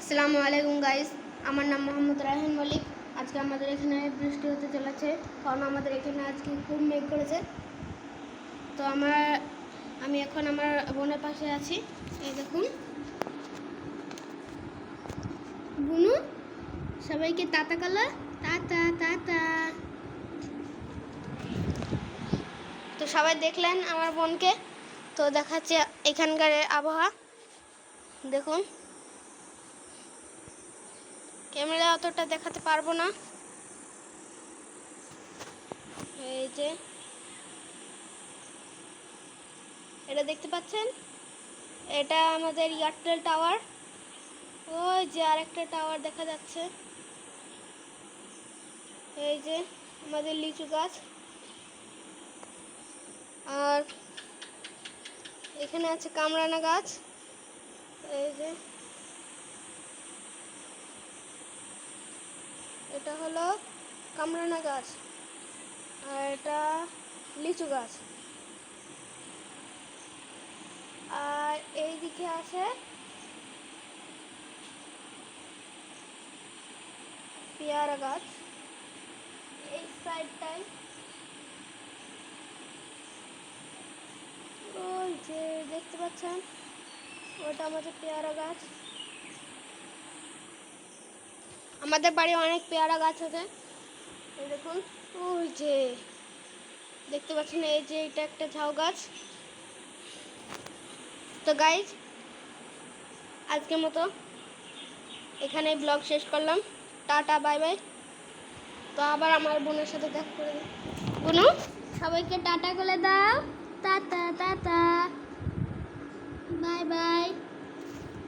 আসসালামু আলাইকুম গাইস, আমার নাম মোহাম্মদ রায়হান মল্লিক। আজকে আমাদের এখানে বৃষ্টি হতে চলেছে, কারণ আমাদের এখানে আজকে খুব মেঘ করেছে। তো আমি এখন আমার বোনের পাশে আছি। এই দেখুন বুনু, সবাইকে টাটা কালা, টাটা টাটা। তো সবাই দেখলেন আমার বোনকে। তো দেখাচ্ছে এখানকার আবহাওয়া, দেখুন। ক্যামেরা অতটা দেখাতে পারবো না। এই যে এটা দেখতে পাচ্ছেন, এটা আমাদের এয়ারটেল টাওয়ার। ওই যে আরেকটা টাওয়ার দেখা যাচ্ছে। এই যে আমাদের লিচু গাছ, আর এখানে আছে কামরানা গাছ। এই যে এটা হলো কামরানা গাছ, আর এটা লিচু গাছ। আর এই দিকে আছে পেয়ারা গাছ। এই সাইডটায় ওই যে দেখতে পাচ্ছেন, ওটা আমাদের পেয়ারা গাছ। আমাদের বাড়ি অনেক পেয়ারা গাছ আছে। এই দেখুন, ওই যে দেখতে পাচ্ছেন, এই যে এটা একটা ঝাউ গাছ। তো গাইজ, আজকের মতো এখানে ব্লগ শেষ করলাম। Tata, bye bye. তো আবার আমার বোনের সাথে দেখা করে দিই। বোনু, সবাইকে টাটা করে দাও। Tata tata, bye bye.